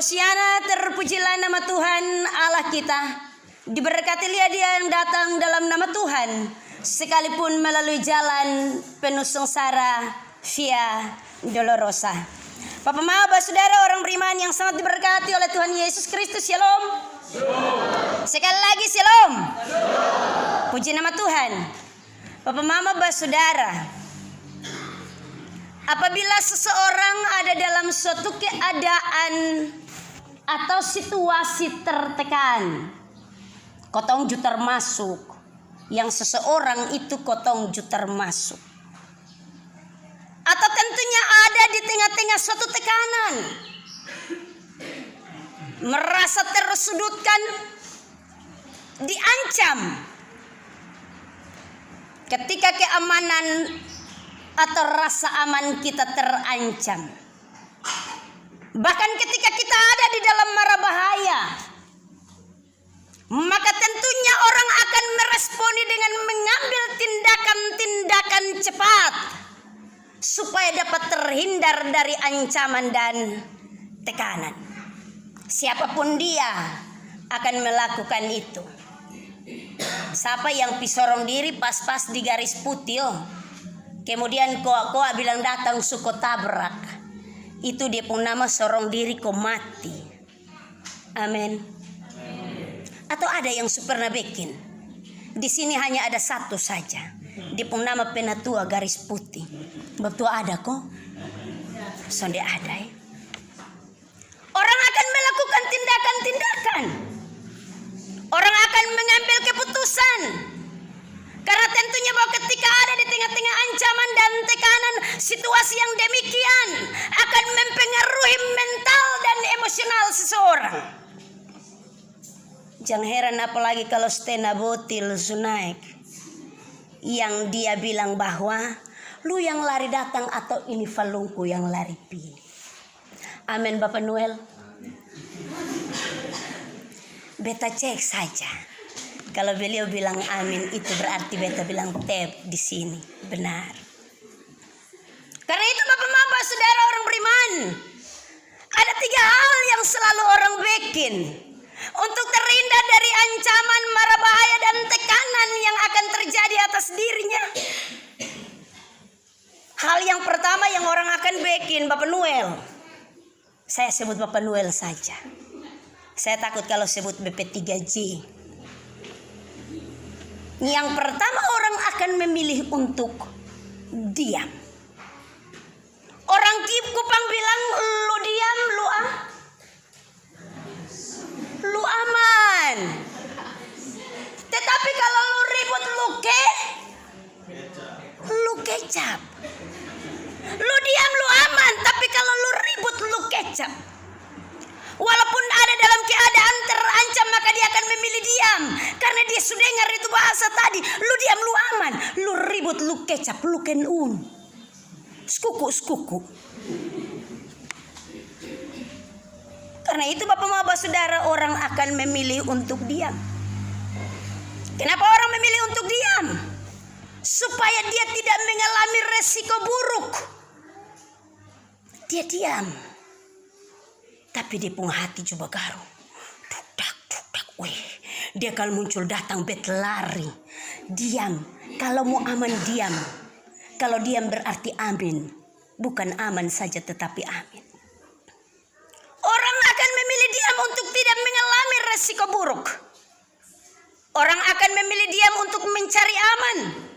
Hosiana, terpujilah nama Tuhan Allah kita. Diberkatilah dia yang datang dalam nama Tuhan, sekalipun melalui jalan penuh sengsara, via dolorosa. Bapak Mama, saudara orang beriman yang sangat diberkati oleh Tuhan Yesus Kristus, shalom. Sekali lagi shalom. Puji nama Tuhan. Bapak Mama, saudara, apabila seseorang ada dalam suatu keadaan atau situasi tertekan, kotong ju termasuk, yang seseorang itu kotong ju termasuk, atau tentunya ada di tengah-tengah suatu tekanan, merasa tersudutkan, diancam, ketika keamanan atau rasa aman kita terancam, bahkan ketika kita ada di dalam mara bahaya, maka tentunya orang akan meresponi dengan mengambil tindakan-tindakan cepat supaya dapat terhindar dari ancaman dan tekanan. Siapapun dia akan melakukan itu. Siapa yang pisorong diri pas-pas di garis putih, kemudian koa-koa bilang datang suko tabrak, itu dia pun nama sorong diri ko mati. Amin. Atau ada yang pernah bikin, di sini hanya ada satu saja, dia pun nama penatua garis putih. Betul ada kok? Sonde ada ya. Orang akan melakukan tindakan-tindakan, orang akan mengambil keputusan, karena tentunya bahwa ketika ada di tengah-tengah ancaman dan tekanan, situasi yang demikian akan mempengaruhi mental dan emosional seseorang. Jangan heran apalagi kalau stena botil sunaik, yang dia bilang bahwa lu yang lari datang atau ini falungku yang lari pilih. Amin Bapak Noel. Beta cek saja. Kalau beliau bilang amin, itu berarti beta bilang tep di sini. Benar. Karena itu Bapak Mama, saudara orang beriman, ada 3 hal yang selalu orang bikin untuk terhindar dari ancaman, mara bahaya dan tekanan yang akan terjadi atas dirinya. Hal yang pertama yang orang akan bikin, Bapak Noel. Saya sebut Bapak Noel saja. Saya takut kalau sebut BP3J. Yang pertama, orang akan memilih untuk diam. Orang Kupang bilang lu diam, lu aman. Tetapi kalau lu ribut, lu kecap. Lu diam, lu aman. Tapi kalau lu ribut, lu kecap. Walaupun ada dalam keadaan terancam, maka dia akan memilih diam. Karena dia sudah dengar itu bahasa tadi. Lu diam, lu aman. Lu ribut, lu kecap, lu kenun. Skuku. Karena itu Bapak-Bapak saudara, orang akan memilih untuk diam. Kenapa orang memilih untuk diam? Supaya dia tidak mengalami resiko buruk. Dia diam, tapi dia pun hati coba garu. Dudak. Weh, dia kalau muncul datang bet lari. Diam. Kalau mau aman diam. Kalau diam berarti amin. Bukan aman saja tetapi amin. Orang akan memilih diam untuk tidak mengalami resiko buruk. Orang akan memilih diam untuk mencari aman.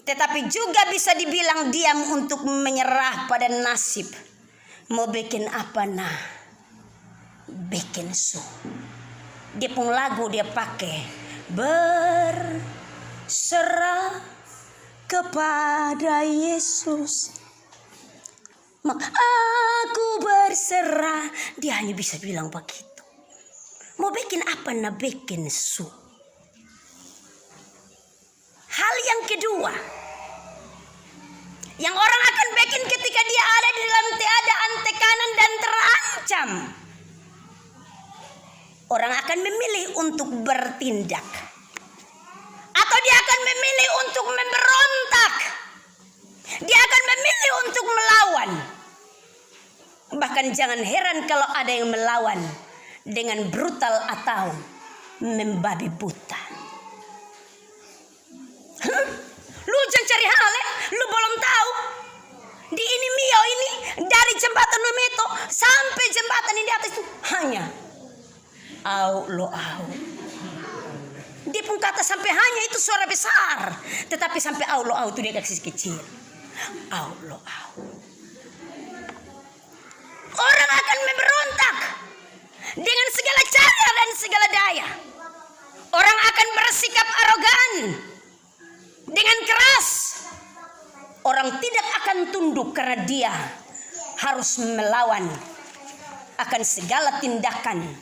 Tetapi juga bisa dibilang diam untuk menyerah pada nasib. Mau bikin apa nah? Bikin su. Dia pun lagu dia pakai, berserah kepada Yesus. Aku berserah. Dia hanya bisa bilang begitu. Mau bikin apa nah? Bikin su. Hal yang kedua, yang orang akan bikin ketika dia ada di dalam keadaan tekanan dan terancam, orang akan memilih untuk bertindak, atau dia akan memilih untuk memberontak, dia akan memilih untuk melawan. Bahkan jangan heran kalau ada yang melawan dengan brutal atau membabi buta. Lu jangan cari hal ya, lu belum tahu. Di ini Mio ini dari jembatan Memeto sampai jembatan ini di atas itu hanya au lo au. Dia pun kata sampai hanya itu suara besar, tetapi sampai au lo au itu dia kasih kecil. Au lo au. Orang akan memberontak dengan segala cara dan segala daya. Orang akan bersikap arogan dengan keras. Orang tidak akan tunduk karena dia harus melawan akan segala tindakan,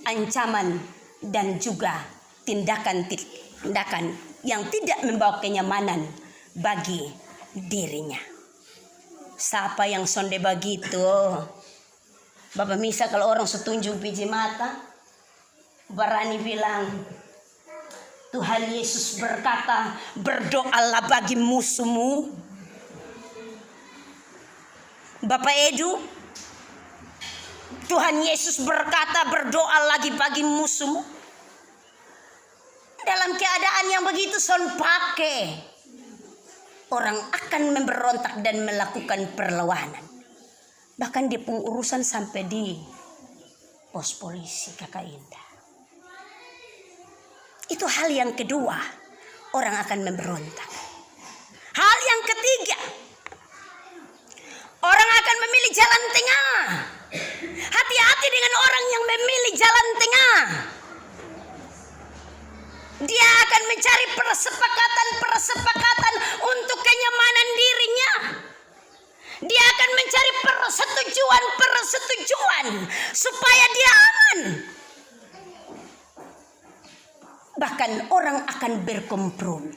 ancaman, dan juga tindakan-tindakan yang tidak membawa kenyamanan bagi dirinya. Siapa yang sonde begitu? Bapak Misa kalau orang setunjuk biji mata, berani bilang, Tuhan Yesus berkata, berdoalah bagi musuhmu. Bapak Edu, Tuhan Yesus berkata, berdoa lagi bagi musuhmu. Dalam keadaan yang begitu son pakai, orang akan memberontak dan melakukan perlawanan. Bahkan di pengurusan sampai di pos polisi Kakak Indah. Itu hal yang kedua, orang akan memberontak. Hal yang ketiga, orang akan memilih jalan tengah. Hati-hati dengan orang yang memilih jalan tengah. Dia akan mencari persepakatan untuk kenyamanan dirinya. Dia akan mencari persetujuan supaya dia aman. Bahkan orang akan berkompromi.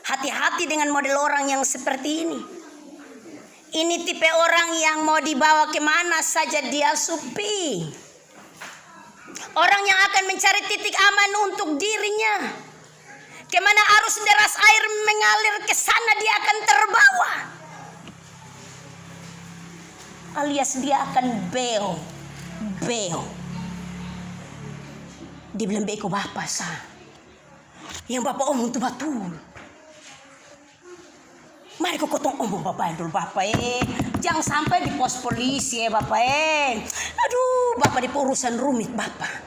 Hati-hati dengan model orang yang seperti ini. Ini tipe orang yang mau dibawa kemana saja dia supi. Orang yang akan mencari titik aman untuk dirinya. Kemana arus deras air mengalir ke sana dia akan terbawa. Alias dia akan beo. Dibilang beko bapak sah. Yang bapak omong itu betul. Mari kau potong omong bapak dulu bapak Jangan sampai di pos polisi bapak Aduh bapak di urusan rumit bapak.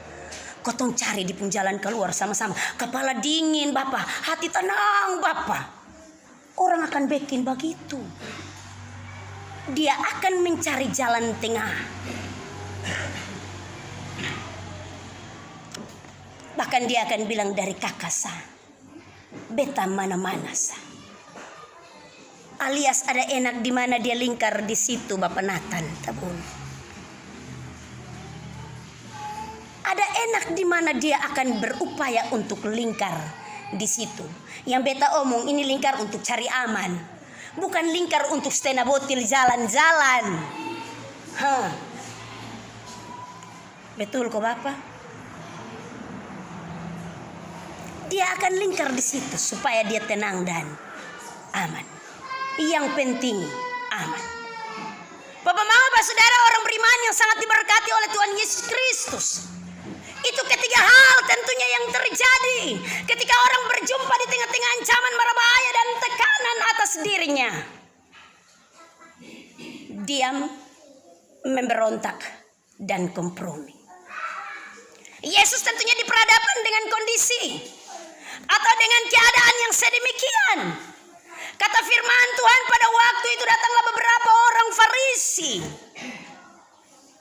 Kotong cari di jalan keluar sama-sama. Kepala dingin bapak, hati tenang bapak. Orang akan bikin begitu. Dia akan mencari jalan tengah. Bahkan dia akan bilang dari kakak sah, beta mana-mana sah. Alias ada enak di mana dia lingkar di situ Bapak Nathan tabun. Ada enak di mana dia akan berupaya untuk lingkar di situ. Yang beta omong ini lingkar untuk cari aman, bukan lingkar untuk stena botil jalan-jalan. Betul kok Bapak? Dia akan lingkar di situ supaya dia tenang dan aman. Yang penting aman. Bapak Mama, Bapak Saudara, orang beriman yang sangat diberkati oleh Tuhan Yesus Kristus. Itu ketiga hal tentunya yang terjadi ketika orang berjumpa di tengah-tengah ancaman mara bahaya dan tekanan atas dirinya. Diam, memberontak, dan kompromi. Yesus tentunya diperhadapkan dengan kondisi atau dengan keadaan yang sedemikian. Kata firman Tuhan, pada waktu itu datanglah beberapa orang Farisi.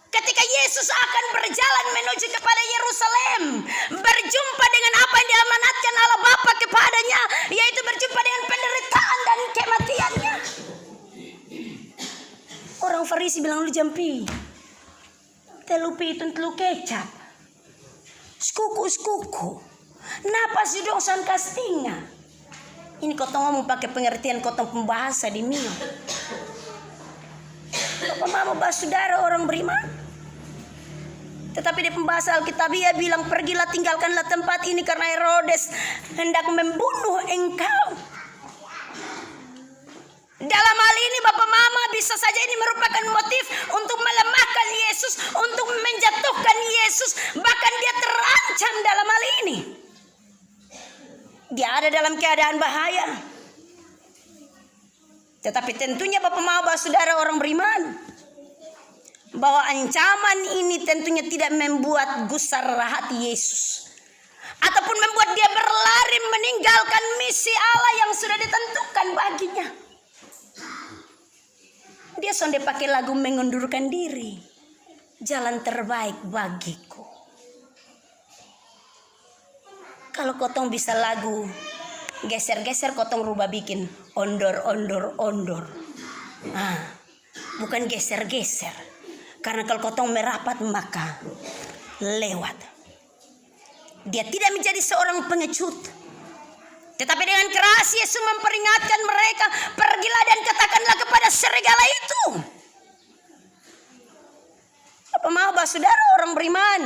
Ketika Yesus akan berjalan menuju kepada Yerusalem, berjumpa dengan apa yang diamanatkan Allah Bapa kepadanya, yaitu berjumpa dengan penderitaan dan kematiannya. Orang Farisi bilang, lu jampi telupi itu telu kecap, skuku, napa sih dosan kastinga? Ini kotong ngomong pakai pengertian kotong pembahasa di Mio. Bapak Mama, Bapak Saudara, orang beriman. Tetapi di pembahasa Alkitabiah bilang, pergilah tinggalkanlah tempat ini karena Herodes hendak membunuh engkau. Dalam hal ini Bapak Mama bisa saja ini merupakan motif untuk melemahkan Yesus, untuk menjatuhkan Yesus, bahkan dia terancam dalam hal ini. Dia ada dalam keadaan bahaya. Tetapi tentunya Bapak Mama, saudara orang beriman, bahwa ancaman ini tentunya tidak membuat gusar hati Yesus, ataupun membuat dia berlari meninggalkan misi Allah yang sudah ditentukan baginya. Dia sonde pakai lagu mengundurkan diri, jalan terbaik bagiku. Kalau kotong bisa lagu geser-geser, kotong rubah bikin ondor. Bukan geser-geser. Karena kalau kotong merapat maka lewat. Dia tidak menjadi seorang pengecut. Tetapi dengan keras Yesus memperingatkan mereka, pergilah dan katakanlah kepada serigala itu. Apa mau saudara orang beriman?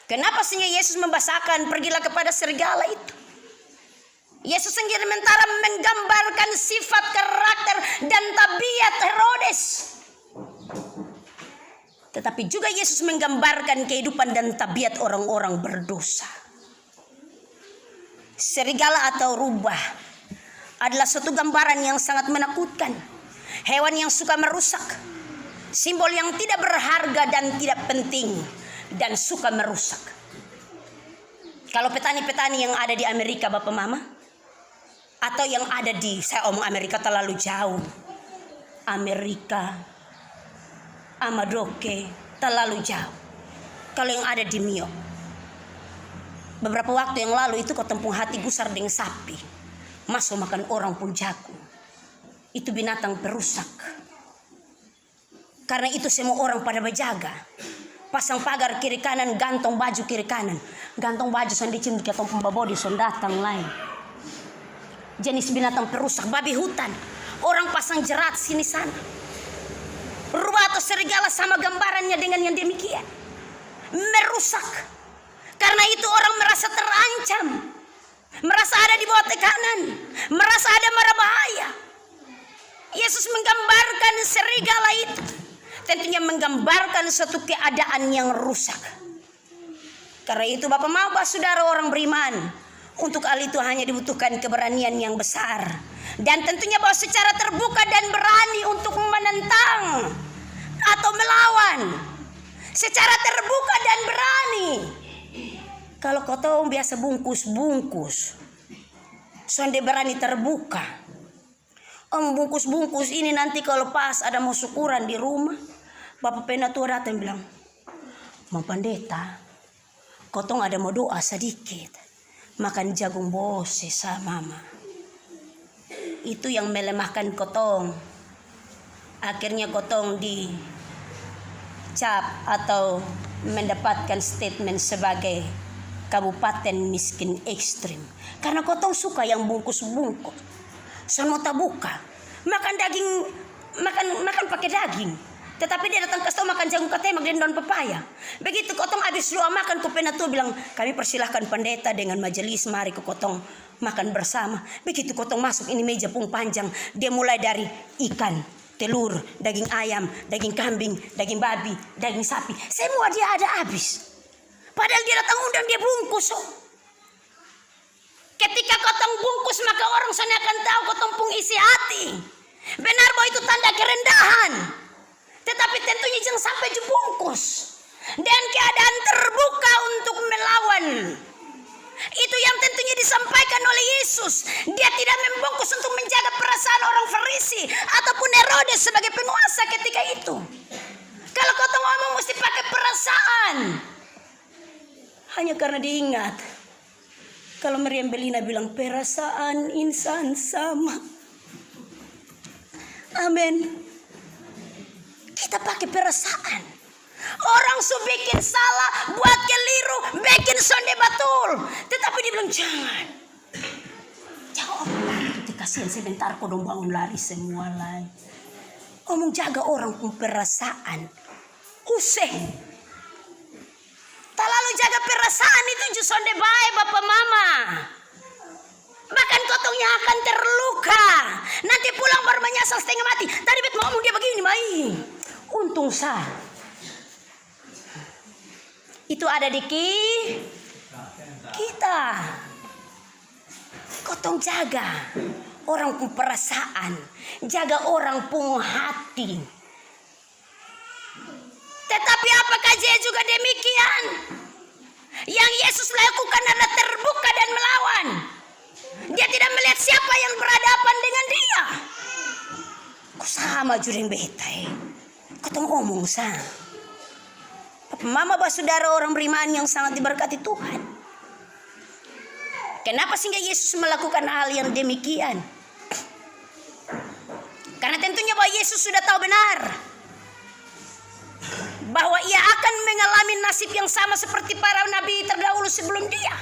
Kenapa sehingga Yesus membahasakan pergilah kepada serigala itu? Yesus sendiri sementara menggambarkan sifat, karakter, dan tabiat Herodes. Tetapi juga Yesus menggambarkan kehidupan dan tabiat orang-orang berdosa. Serigala atau rubah adalah suatu gambaran yang sangat menakutkan. Hewan yang suka merusak. Simbol yang tidak berharga dan tidak penting. Dan suka merusak. Kalau petani-petani yang ada di Amerika, Bapak Mama, atau yang ada di, saya omong Amerika terlalu jauh, Amerika, Amadoke, terlalu jauh. Kalau yang ada di Mio, beberapa waktu yang lalu itu ketempung hati gusar dengan sapi, masuk makan orang pun jago. Itu binatang perusak. Karena itu semua orang pada berjaga. Pasang pagar kiri kanan, gantong baju kiri kanan. Gantong baju sandicim di ketempung babodi sondatang lain. Jenis binatang perusak, babi hutan. Orang pasang jerat sini sana. Rubah atau serigala sama gambarannya dengan yang demikian. Merusak. Karena itu orang merasa terancam. Merasa ada di bawah tekanan. Merasa ada mara bahaya. Yesus menggambarkan serigala itu. Tentunya menggambarkan suatu keadaan yang rusak. Karena itu Bapak Mama, saudara orang beriman, untuk hal itu hanya dibutuhkan keberanian yang besar. Dan tentunya bahwa secara terbuka dan berani untuk menentang atau melawan. Secara terbuka dan berani. Kalau kau tahu biasa bungkus-bungkus, sonde berani terbuka. Bungkus-bungkus ini nanti kalau pas ada mau syukuran di rumah, Bapak Penatua datang bilang, Mau pendeta, kotong ada mau doa sedikit, makan jagung bose sama mama. Itu yang melemahkan kotong. Akhirnya kotong dicap atau mendapatkan statement sebagai kabupaten miskin ekstrim. Karena kotong suka yang bungkus-bungkus. Sono tak buka. Makan daging, makan pakai daging. Tetapi dia datang ke store makan jagung ketemak dan daun pepaya. Begitu kotong habis doa makan, ke Penatua bilang, kami persilahkan pendeta dengan majelis, mari ke kotong makan bersama. Begitu kotong masuk, ini meja pun panjang. Dia mulai dari ikan, telur, daging ayam, daging kambing, daging babi, daging sapi. Semua dia ada habis. Padahal dia datang undang, dia bungkus. Ketika kotong bungkus, maka orang sana akan tahu kotong pun isi hati. Benar bahwa itu tanda kerendahan. Tetapi tentunya jangan sampai dibungkus. Dan keadaan terbuka untuk melawan. Itu yang tentunya disampaikan oleh Yesus. Dia tidak membungkus untuk menjaga perasaan orang Farisi ataupun Herodes sebagai penguasa ketika itu. Kalau kotong ngomong mesti pakai perasaan. Hanya karena diingat. Kalau Meriam Belina bilang perasaan insan sama. Amin. Kita pakai perasaan. Orang su bikin salah, buat keliru, bikin sonde batul. Tetapi dia bilang jangan. Jangan lari, kita kasihan sebentar kau dong bangun lari semua lain. Omong jaga orang pun perasaan. Useh. Tak lalu jaga perasaan itu ju sonde baik Bapak Mama. Bahkan kotongnya akan terluka. Nanti pulang baru menyesal setengah mati. Tadi bet ngomong dia begini, mai. Untung sah. Itu ada di kita. Kotong jaga orang pun perasaan, jaga orang pun hati. Tetapi apakah dia juga demikian? Yang Yesus lakukan adalah terbuka dan melawan. Dia tidak melihat siapa yang berhadapan dengan dia. Kok sama juring betai? Kotong omong sah. Mama saudara orang beriman yang sangat diberkati Tuhan. Kenapa sehingga Yesus melakukan hal yang demikian? Karena tentunya bahwa Yesus sudah tahu benar bahwa ia akan mengalami nasib yang sama seperti para nabi terdahulu sebelum dia.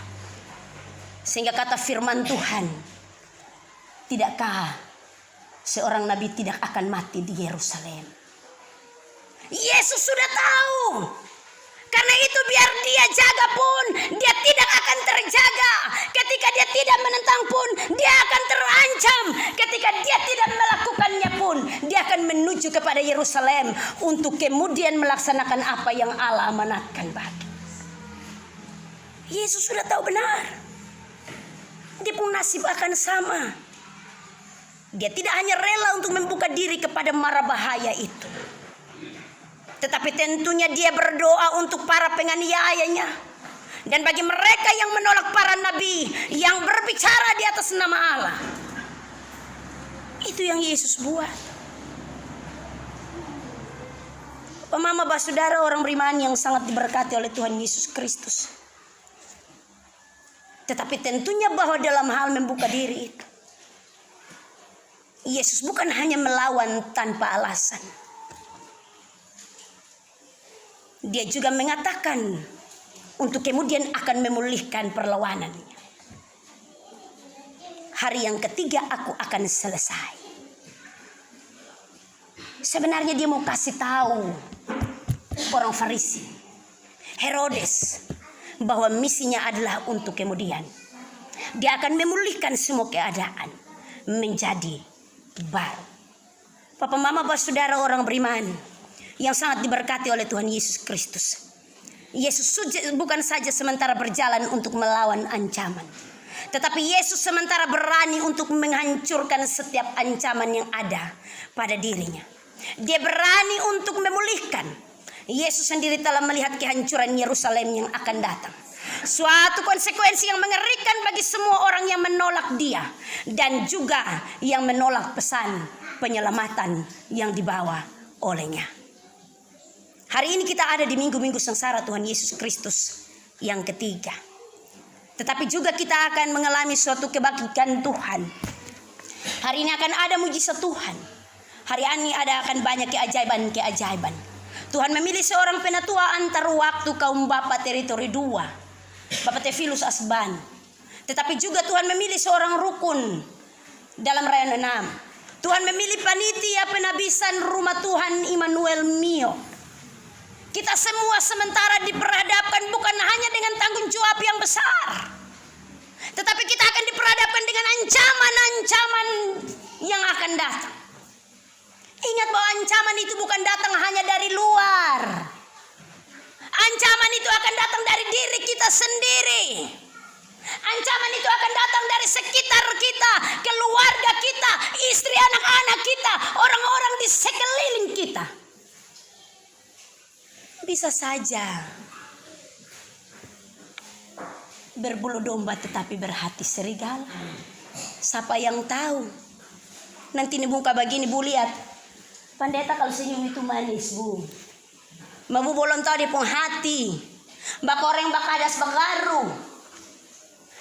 Sehingga kata firman Tuhan, tidakkah seorang nabi tidak akan mati di Yerusalem? Yesus sudah tahu. Karena itu biar dia jaga pun, dia tidak akan terjaga. Ketika dia tidak menentang pun, dia akan terancam. Ketika dia tidak melakukannya pun, dia akan menuju kepada Yerusalem untuk kemudian melaksanakan apa yang Allah amanatkan bagi. Yesus sudah tahu benar. Dia pun nasib akan sama. Dia tidak hanya rela untuk membuka diri kepada mara bahaya itu, tetapi tentunya dia berdoa untuk para penganiayanya dan bagi mereka yang menolak para nabi yang berbicara di atas nama Allah. Itu yang Yesus buat. Mama saudara orang beriman yang sangat diberkati oleh Tuhan Yesus Kristus. Tetapi tentunya bahwa dalam hal membuka diri itu, Yesus bukan hanya melawan tanpa alasan. Dia juga mengatakan untuk kemudian akan memulihkan perlawanannya. Hari yang ketiga aku akan selesai. Sebenarnya dia mau kasih tahu orang Farisi, Herodes, bahwa misinya adalah untuk kemudian dia akan memulihkan semua keadaan menjadi baru. Papa mama saudara orang beriman yang sangat diberkati oleh Tuhan Yesus Kristus. Yesus bukan saja sementara berjalan untuk melawan ancaman, tetapi Yesus sementara berani untuk menghancurkan setiap ancaman yang ada pada dirinya. Dia berani untuk memulihkan. Yesus sendiri telah melihat kehancuran Yerusalem yang akan datang. Suatu konsekuensi yang mengerikan bagi semua orang yang menolak dia dan juga yang menolak pesan penyelamatan yang dibawa olehnya. Hari ini kita ada di minggu-minggu sengsara Tuhan Yesus Kristus yang ketiga. Tetapi juga kita akan mengalami suatu kebangkitan Tuhan. Hari ini akan ada mujizat Tuhan. Hari ini akan banyak keajaiban-keajaiban. Tuhan memilih seorang penatua antar waktu kaum Bapak teritori 2, Bapak Tefilus Asban. Tetapi juga Tuhan memilih seorang rukun dalam Rayon 6. Tuhan memilih panitia penabisan rumah Tuhan Immanuel Mio. Kita semua sementara diperhadapkan bukan hanya dengan tanggung jawab yang besar, tetapi kita akan diperhadapkan dengan ancaman-ancaman yang akan datang. Ingat bahwa ancaman itu bukan datang hanya dari luar. Ancaman itu akan datang dari diri kita sendiri. Ancaman itu akan datang dari sekitar kita, keluarga kita, istri anak-anak kita, orang-orang di sekeliling kita. Bisa saja berbulu domba tetapi berhati serigala. Siapa yang tahu? Nanti nih muka begini Bu lihat. Pendeta kalau senyum itu manis Bu. Mabu bolon tahu dia pun hati. Bak orang bak adas bagaru.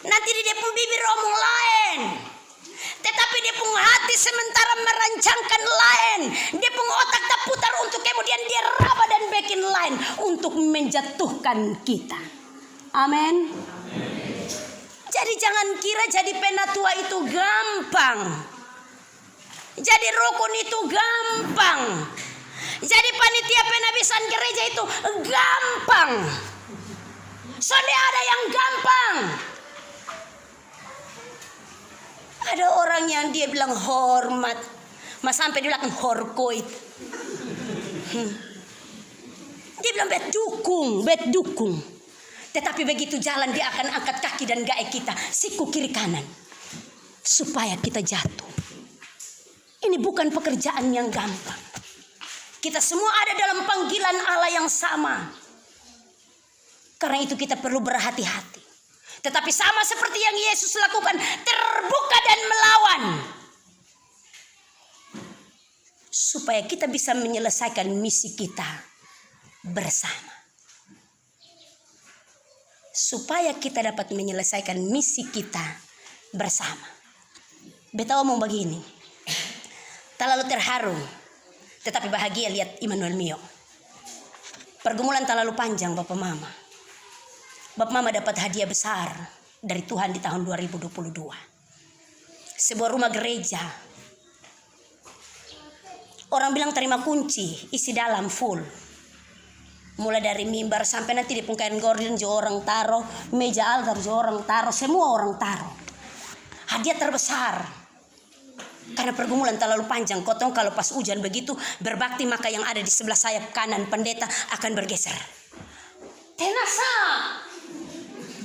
Nanti dia pun bibir omong lain. Tetapi dia pun hati sementara merancangkan lain. Dia pun otak tak putar untuk kemudian dia raba dan bikin lain untuk menjatuhkan kita. Amin. Jadi jangan kira jadi penatua itu gampang. Jadi rukun itu gampang. Jadi panitia penabisan gereja itu gampang. Sonde ada yang gampang. Ada orang yang dia bilang hormat, mas sampai dia bilang horkoit. Dia bilang bet dukung. Tetapi begitu jalan dia akan angkat kaki dan gae kita, siku kiri kanan, supaya kita jatuh. Ini bukan pekerjaan yang gampang. Kita semua ada dalam panggilan Allah yang sama. Karena itu kita perlu berhati-hati. Tetapi sama seperti yang Yesus lakukan, terbuka dan melawan. Supaya kita bisa menyelesaikan misi kita bersama. Supaya kita dapat menyelesaikan misi kita bersama. Beta ngomong begini. Tak lalu terharu, tetapi bahagia lihat Immanuel Mio. Pergumulan tak lalu panjang Bapak Mama. Bapak Mama dapat hadiah besar dari Tuhan di tahun 2022. Sebuah rumah gereja. Orang bilang terima kunci, isi dalam full. Mulai dari mimbar sampai nanti di pungkayan gorden jo orang taruh, meja altar jo orang taruh, semua orang taruh. Hadiah terbesar. Karena pergumulan terlalu panjang, kotong kalau pas hujan begitu berbakti maka yang ada di sebelah sayap kanan pendeta akan bergeser. Tenasa,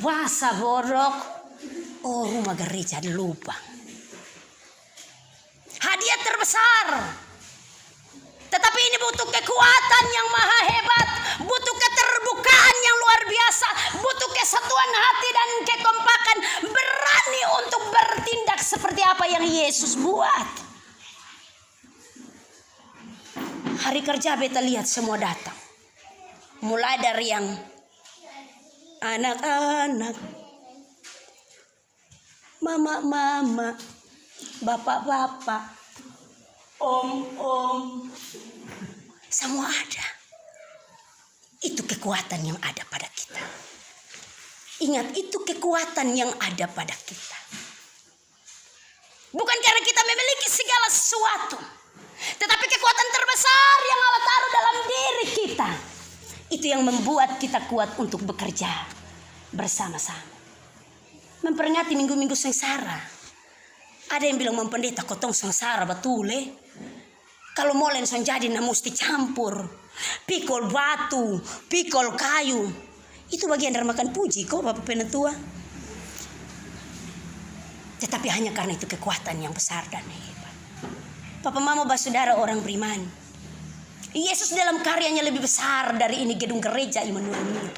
wasa borok, oh rumah gereja ada lubang. Hadiah terbesar. Tetapi ini butuh kekuatan yang maha hebat, butuh keterbukaan yang luar biasa, butuh kesatuan hati dan kekompakan, berani untuk bertindak seperti apa yang Yesus buat. Hari kerja beta lihat semua datang. Mulai dari yang anak-anak, mama-mama, bapak-bapak, om-om, semua ada. Itu kekuatan yang ada pada kita. Ingat, itu kekuatan yang ada pada kita. Bukan karena kita memiliki segala sesuatu, tetapi kekuatan terbesar yang Allah taruh dalam diri kita. Itu yang membuat kita kuat untuk bekerja bersama-sama. Memperingati minggu-minggu sengsara. Ada yang bilang mempendeta kotong sengsara betul Kalau molen son jadi na mesti campur. Pikul batu, pikul kayu. Itu bagian dari makan puji kok Bapak Penatua. Tetapi hanya karena itu kekuatan yang besar dan hebat. Papa Mama Basudara orang beriman. Yesus dalam karyanya lebih besar dari ini gedung gereja Immanuel Mio.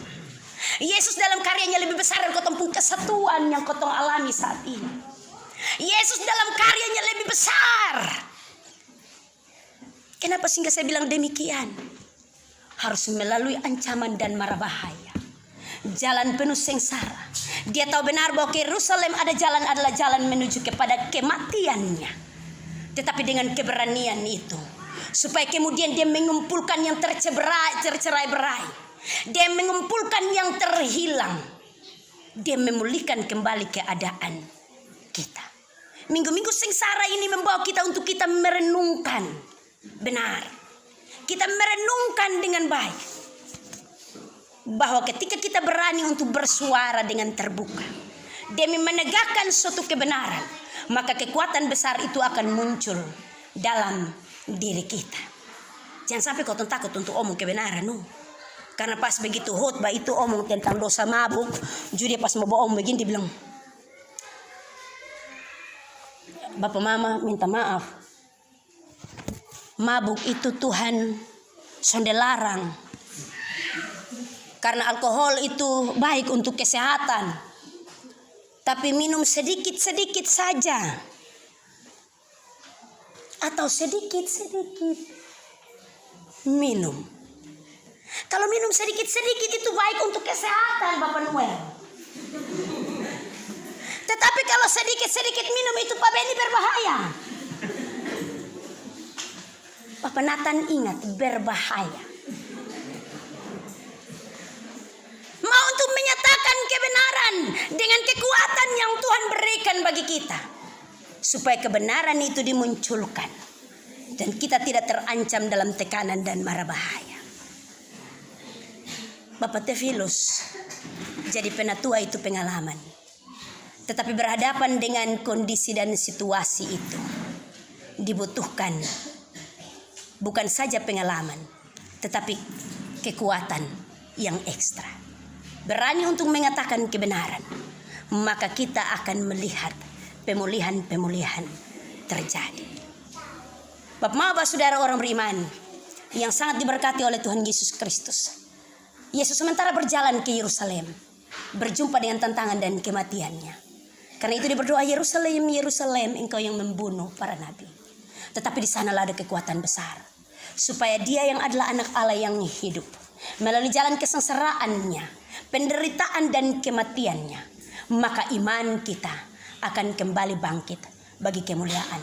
Yesus dalam karyanya lebih besar dari kotong pun kesatuan yang kotong alami saat ini. Yesus dalam karyanya lebih besar. Kenapa sehingga saya bilang demikian? Harus melalui ancaman dan mara bahaya. Jalan penuh sengsara. Dia tahu benar bahwa ke Yerusalem ada jalan adalah jalan menuju kepada kematiannya. Tetapi dengan keberanian itu, supaya kemudian dia mengumpulkan yang tercerai-berai. Dia mengumpulkan yang terhilang. Dia memulihkan kembali keadaan kita. Minggu-minggu sengsara ini membawa kita untuk kita merenungkan benar. Kita merenungkan dengan baik. Bahwa ketika kita berani untuk bersuara dengan terbuka demi menegakkan suatu kebenaran, maka kekuatan besar itu akan muncul dalam diri kita. Jangan sampai kau takut untuk omong kebenaran Karena pas begitu khotbah itu omong tentang dosa mabuk, jadi pas mau omong begini dia bilang, Bapak Mama minta maaf, mabuk itu Tuhan sudah larang. Karena alkohol itu baik untuk kesehatan. Tapi minum sedikit-sedikit saja. Atau sedikit-sedikit minum. Kalau minum sedikit-sedikit itu baik untuk kesehatan Bapak Noel. Tetapi kalau sedikit-sedikit minum itu Pak Beni berbahaya. Bapak Nathan ingat berbahaya. Mau untuk menyatakan kebenaran dengan kekuatan yang Tuhan berikan bagi kita. Supaya kebenaran itu dimunculkan. Dan kita tidak terancam dalam tekanan dan mara bahaya. Bapak Tefilus, jadi penatua itu pengalaman. Tetapi berhadapan dengan kondisi dan situasi itu dibutuhkan bukan saja pengalaman, tetapi kekuatan yang ekstra. Berani untuk mengatakan kebenaran, maka kita akan melihat pemulihan-pemulihan terjadi. Bapak-bapak, saudara orang beriman yang sangat diberkati oleh Tuhan Yesus Kristus. Yesus sementara berjalan ke Yerusalem, berjumpa dengan tantangan dan kematiannya. Karena itu dia berdoa, Yerusalem, Yerusalem, engkau yang membunuh para nabi. Tetapi di sanalah ada kekuatan besar, supaya dia yang adalah anak Allah yang hidup, melalui jalan kesengsaraannya, penderitaan dan kematiannya, maka iman kita akan kembali bangkit bagi kemuliaan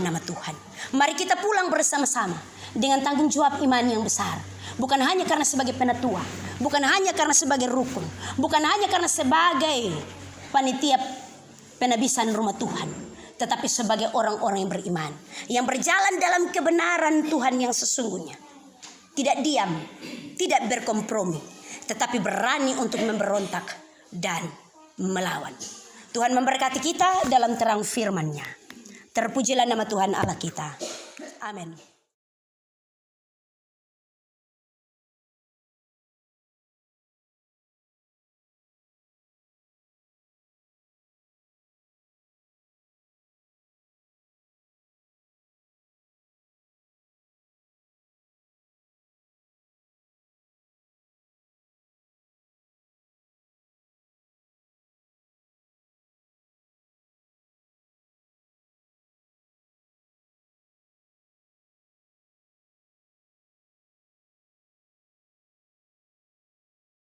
nama Tuhan. Mari kita pulang bersama-sama dengan tanggung jawab iman yang besar. Bukan hanya karena sebagai penatua, bukan hanya karena sebagai rukun, bukan hanya karena sebagai panitia penabisan rumah Tuhan, tetapi sebagai orang-orang yang beriman, yang berjalan dalam kebenaran Tuhan yang sesungguhnya. Tidak diam, tidak berkompromi, tetapi berani untuk memberontak dan melawan. Tuhan memberkati kita dalam terang firman-Nya. Terpujilah nama Tuhan Allah kita. Amin.